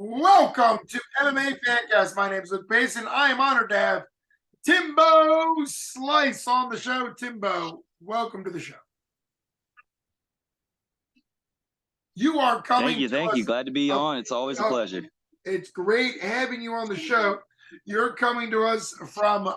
Welcome to MMA Fancast. My name is Luke Basin. I am honored to have Timbo Slice on the show. Timbo, welcome to the show. You are coming. Thank you. Glad to be on. It's always a pleasure. It's great having you on the show. You're coming to us from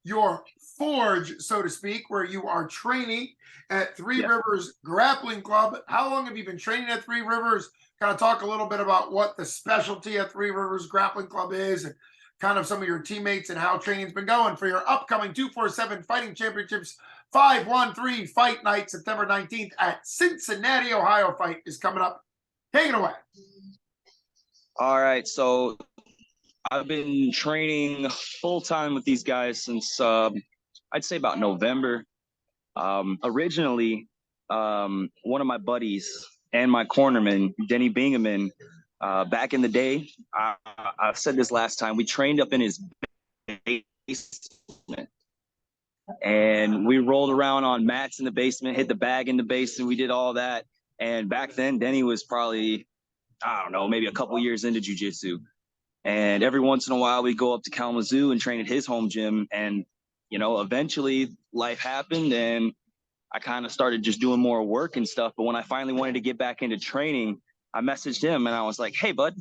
your forge, so to speak, where you are training at Three Rivers Grappling Club. How long have you been training at Three Rivers? Kind of talk a little bit about what the specialty at Three Rivers Grappling Club is and kind of some of your teammates and how training's been going for your upcoming 247 Fighting Championships 513 Fight Night, September 19th at Cincinnati, Ohio. Fight is coming up. Take it away. All right. So I've been training full-time with these guys since I'd say about November. Originally, one of my buddies and my cornerman, Denny Bingaman, back in the day, I've said this last time, we trained up in his basement. And we rolled around on mats in the basement, hit the bag in the basement. We did all that. And back then, Denny was probably, I don't know, maybe a couple years into jiu-jitsu. And every once in a while, we'd go up to Kalamazoo and train at his home gym. And, you know, eventually life happened and I kind of started just doing more work and stuff. But when I finally wanted to get back into training, I messaged him and I was like, hey, bud,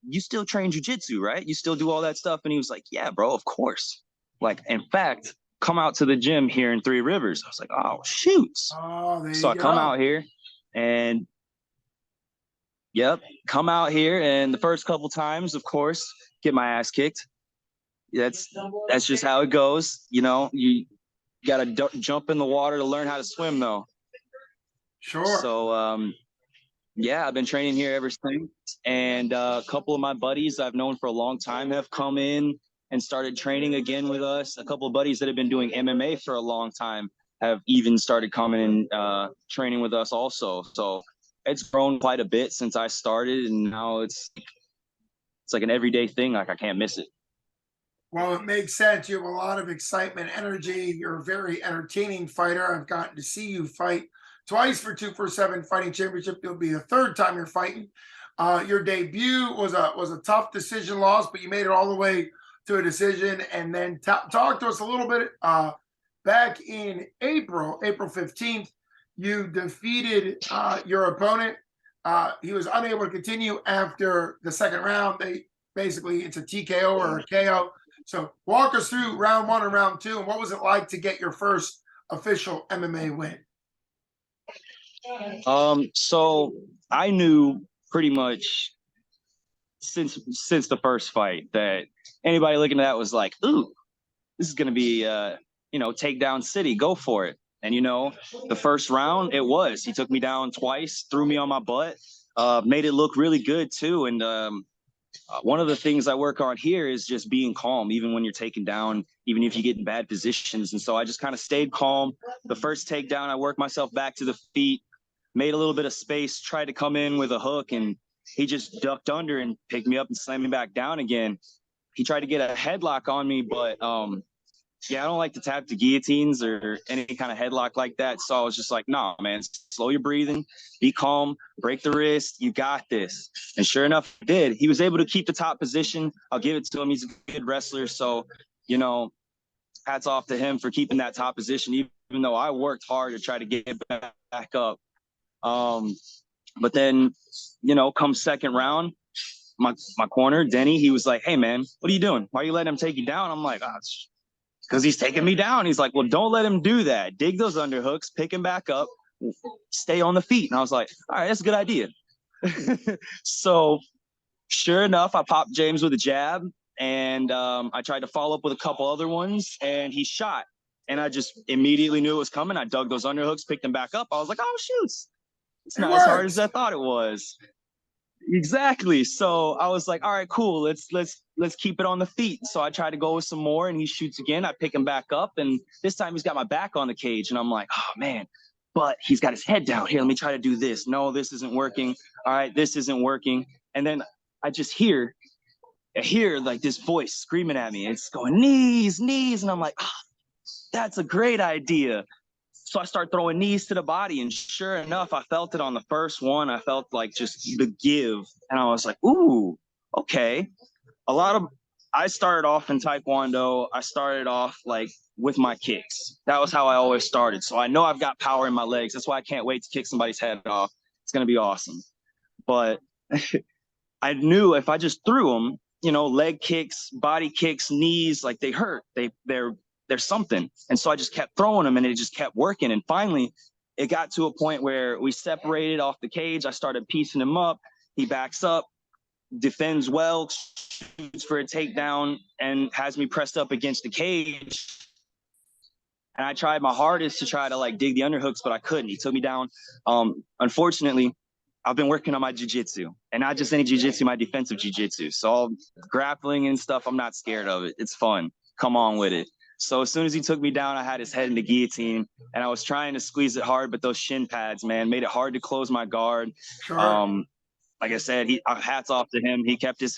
you still train jiu-jitsu, right? You still do all that stuff? And he was like, yeah, bro, of course. Like, in fact, come out to the gym here in Three Rivers. I was like, oh, shoot. So I come out here and come out here. And the first couple times, of course, get my ass kicked. That's just how it goes. You know, you got to jump in the water to learn how to swim, though. Sure. So, I've been training here ever since. And a couple of my buddies I've known for a long time have come in and started training again with us. A couple of buddies that have been doing MMA for a long time have even started coming and training with us also. So it's grown quite a bit since I started, and now it's like an everyday thing. Like, I can't miss it. Well, it makes sense. You have a lot of excitement, energy. You're a very entertaining fighter. I've gotten to see you fight twice for 247 Fighting Championship. It'll be the third time you're fighting. Your debut was a tough decision loss, but you made it all the way to a decision. And then talk to us a little bit. Back in April 15th, you defeated your opponent. He was unable to continue after the second round. It's a TKO or a KO. So walk us through round one and round two, and what was it like to get your first official MMA win? So I knew pretty much since the first fight that anybody looking at that was like, ooh, this is going to be, takedown city, go for it. And, the first round, he took me down twice, threw me on my butt, made it look really good too. And one of the things I work on here is just being calm, even when you're taken down, even if you get in bad positions. And so I just kind of stayed calm. The first takedown, I worked myself back to the feet, made a little bit of space, tried to come in with a hook, and he just ducked under and picked me up and slammed me back down again. He tried to get a headlock on me, but I don't like to tap the guillotines or any kind of headlock like that. So I was just like, nah, man, slow your breathing, be calm, break the wrist. You got this. And sure enough, he did. He was able to keep the top position. I'll give it to him. He's a good wrestler. So, hats off to him for keeping that top position, even though I worked hard to try to get back up. But then, come second round, my corner, Denny, he was like, hey, man, what are you doing? Why are you letting him take you down? I'm like, because he's taking me down. He's like, well, don't let him do that. Dig those underhooks, pick him back up, stay on the feet. And I was like, all right, that's a good idea. So sure enough, I popped James with a jab, and I tried to follow up with a couple other ones, and he shot. And I just immediately knew it was coming. I dug those underhooks, picked him back up. I was like, oh, shoot. It's not as hard as I thought it was. Exactly. So I was like, all right, cool. Let's keep it on the feet. So I tried to go with some more, and he shoots again. I pick him back up, and this time he's got my back on the cage, and I'm like, oh man, but he's got his head down. Here, let me try to do this. No, this isn't working. All right, this isn't working. And then I just hear like this voice screaming at me. It's going, knees, knees. And I'm like, that's a great idea. So I start throwing knees to the body, and sure enough, I felt it on the first one. I felt like just the give, and I was like, ooh, okay. I started off in Taekwondo. I started off like with my kicks. That was how I always started. So I know I've got power in my legs. That's why I can't wait to kick somebody's head off. It's going to be awesome. But I knew if I just threw them, leg kicks, body kicks, knees, like they hurt. They're something. And so I just kept throwing them, and it just kept working. And finally, it got to a point where we separated off the cage. I started piecing him up. He backs up, defends well, shoots for a takedown, and has me pressed up against the cage. And I tried my hardest to try to like dig the underhooks, but I couldn't. He took me down. Unfortunately, I've been working on my jiu-jitsu, and not just any jiu-jitsu, my defensive jiu-jitsu. So grappling and stuff, I'm not scared of it. It's fun. Come on with it. So as soon as he took me down, I had his head in the guillotine, and I was trying to squeeze it hard, but those shin pads, man, made it hard to close my guard. Sure. Like I said, hats off to him. He kept his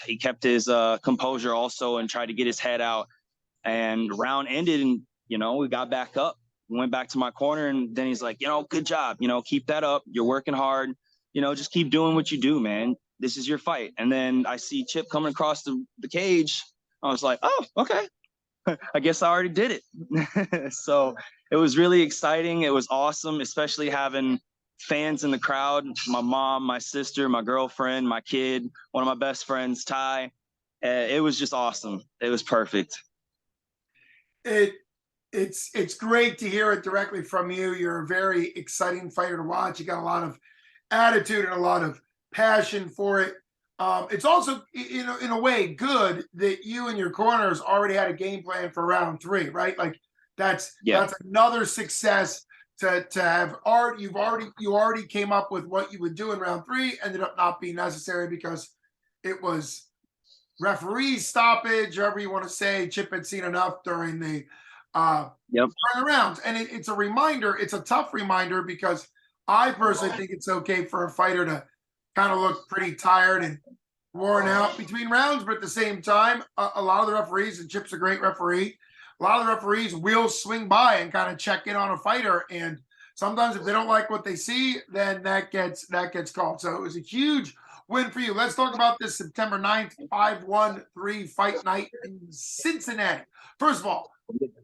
composure also, and tried to get his head out. And round ended, and we got back up. Went back to my corner, and then he's like, good job. Keep that up. You're working hard. Just keep doing what you do, man. This is your fight. And then I see Chip coming across the cage. I was like, oh, okay. I guess I already did it. So it was really exciting. It was awesome, especially having fans in the crowd. My mom, my sister, my girlfriend, my kid, one of my best friends, Ty. It was just awesome. It was perfect. It's great to hear it directly from you. You're a very exciting fighter to watch. You got a lot of attitude and a lot of passion for it. It's also, in a way, good that you and your corners already had a game plan for round 3, right? Like that's another success to have art. You already came up with what you would do in round 3. Ended up not being necessary because it was referee stoppage, however you want to say. Chip had seen enough during the during the rounds, and it's a reminder. It's a tough reminder because I personally think it's okay for a fighter to kind of look pretty tired and worn out between rounds, but at the same time, a lot of the referees, and Chip's a great referee, a lot of the referees will swing by and kind of check in on a fighter, and sometimes if they don't like what they see, then that gets called. So it was a huge win for you. Let's talk about this September 9th, 5-1-3 fight night in Cincinnati. First of all,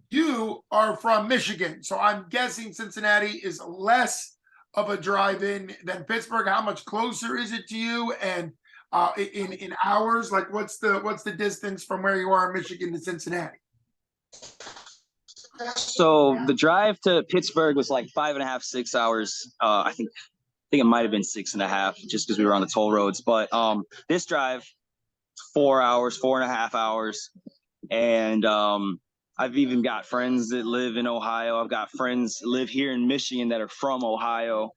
you are from Michigan, so I'm guessing Cincinnati is less of a drive-in than Pittsburgh. How much closer is it to you? And in hours, like what's the distance from where you are in Michigan to Cincinnati? So the drive to Pittsburgh was like 5.5, 6 hours. I think it might have been 6.5, just because we were on the toll roads. But this drive, 4 hours, 4.5 hours, and I've even got friends that live in Ohio. I've got friends that live here in Michigan that are from Ohio.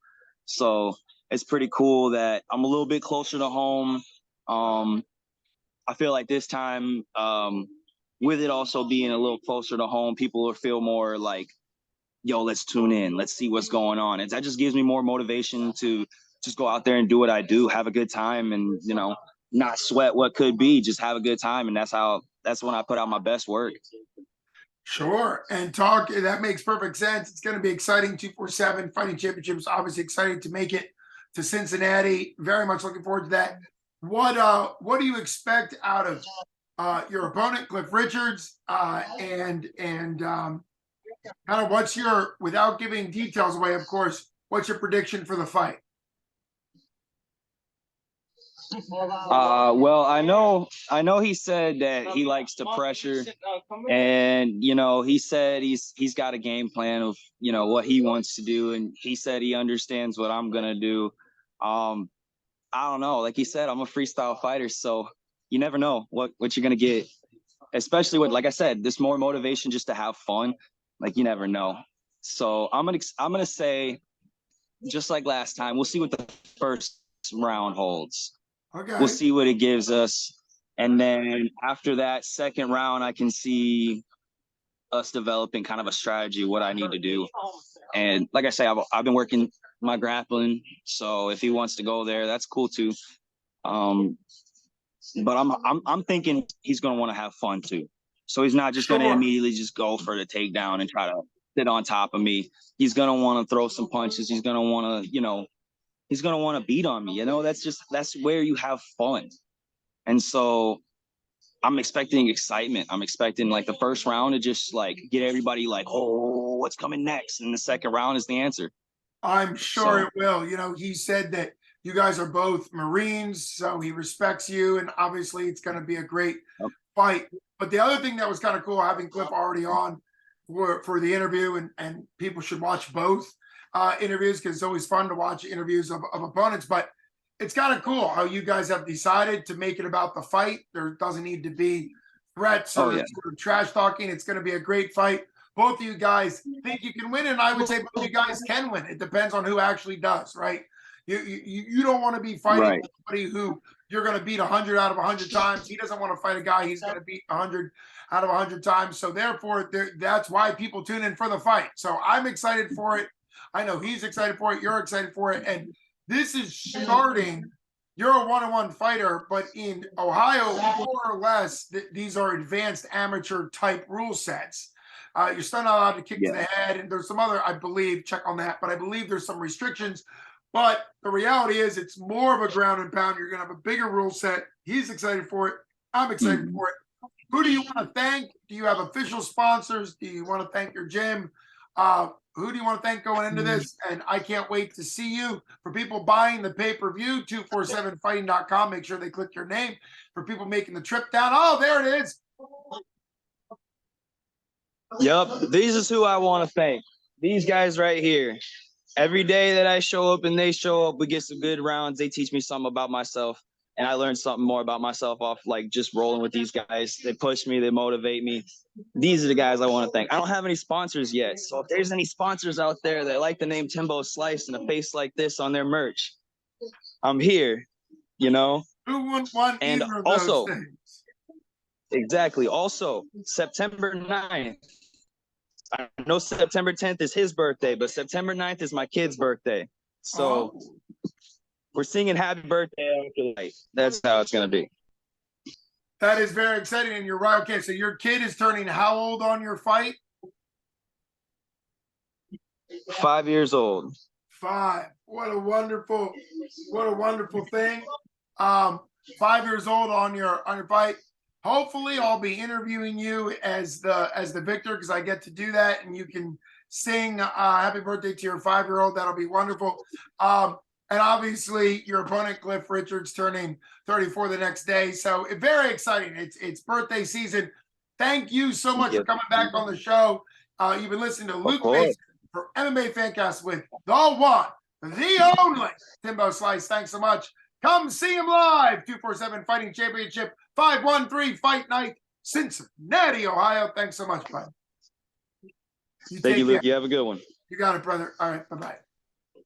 So it's pretty cool that I'm a little bit closer to home. I feel like this time, with it also being a little closer to home, people will feel more like, yo, let's tune in. Let's see what's going on. That just gives me more motivation to just go out there and do what I do, have a good time, and, not sweat what could be, just have a good time. And that's when I put out my best work. Sure. And that makes perfect sense. It's going to be exciting. 247 Fighting Championships, obviously excited to make it to Cincinnati. Very much looking forward to that. What do you expect out of your opponent, Cliff Richards? And kind of without giving details away, of course, what's your prediction for the fight? Well, I know he said that he likes to pressure, and he said he's got a game plan of what he wants to do, and he said he understands what I'm gonna do. I don't know. Like he said, I'm a freestyle fighter, so you never know what you're gonna get. Especially with, like I said, this more motivation just to have fun. Like you never know. So I'm gonna say, just like last time, we'll see what the first round holds. Okay. We'll see what it gives us. And then after that second round, I can see us developing kind of a strategy, what I need to do. And like I say, I've been working my grappling. So if he wants to go there, that's cool too. But I'm thinking he's going to want to have fun too. So he's not just going to immediately just go for the takedown and try to sit on top of me. He's gonna want to throw some punches. He's gonna want to, he's gonna want to beat on me. That's where you have fun. And so I'm expecting excitement. I'm expecting like the first round to just like get everybody like, oh, what's coming next? And the second round is the answer. I'm sure it will. He said that you guys are both Marines, so he respects you, and obviously it's going to be a great fight. But the other thing that was kind of cool, having Cliff already on for the interview, and people should watch both interviews because it's always fun to watch interviews of opponents. But it's kind of cool how you guys have decided to make it about the fight. There doesn't need to be threats or, sort of trash talking. It's going to be a great fight. Both of you guys think you can win, and I would say both of you guys can win. It depends on who actually does, right? You don't want to be fighting somebody who you're going to beat 100 out of 100 times. He doesn't want to fight a guy he's going to beat 100 out of 100 times. So therefore, that's why people tune in for the fight. So I'm excited for it. I know he's excited for it. You're excited for it. And this is starting. You're a one-on-one fighter, but in Ohio, more or less, these are advanced amateur type rule sets. You're still not allowed to kick to the head, and there's some other, I believe, check on that, but I believe there's some restrictions. But the reality is it's more of a ground and pound. You're going to have a bigger rule set. He's excited for it. I'm excited for it. Who do you want to thank? Do you have official sponsors? Do you want to thank your gym? Who do you want to thank going into this? And I can't wait to see you. For people buying the pay-per-view, 247fighting.com. Make sure they click your name. For people making the trip down, oh, there it is. Yep, these is who I want to thank. These guys right here. Every day that I show up and they show up, we get some good rounds. They teach me something about myself, and I learned something more about myself off like just rolling with these guys. They push me, they motivate me. These are the guys I want to thank. I don't have any sponsors yet, so if there's any sponsors out there that like the name Timbo Slice and a face like this on their merch, I'm here. Who wouldn't want and either of also, those things? Exactly. Also, September 9th. I know September 10th is his birthday, but September 9th is my kid's birthday. So we're singing happy birthday after the night. That's how it's going to be. That is very exciting, and you're right. Okay, so your kid is turning how old on your fight? 5 years old. 5. What a wonderful thing. 5 years old on your fight. Hopefully, I'll be interviewing you as the victor because I get to do that, and you can sing "Happy Birthday" to your 5-year-old. That'll be wonderful. And obviously, your opponent Cliff Richards turning 34 the next day, so very exciting. It's birthday season. Thank you so much for coming back on the show. You've been listening to Luke Mason for MMA Fancast with the one, the only Timbo Slice. Thanks so much. Come see him live. 247 Fighting Championship, 513 Fight Night, Cincinnati, Ohio. Thanks so much, bud. Thank you, Luke. You have a good one. You got it, brother. All right. Bye-bye.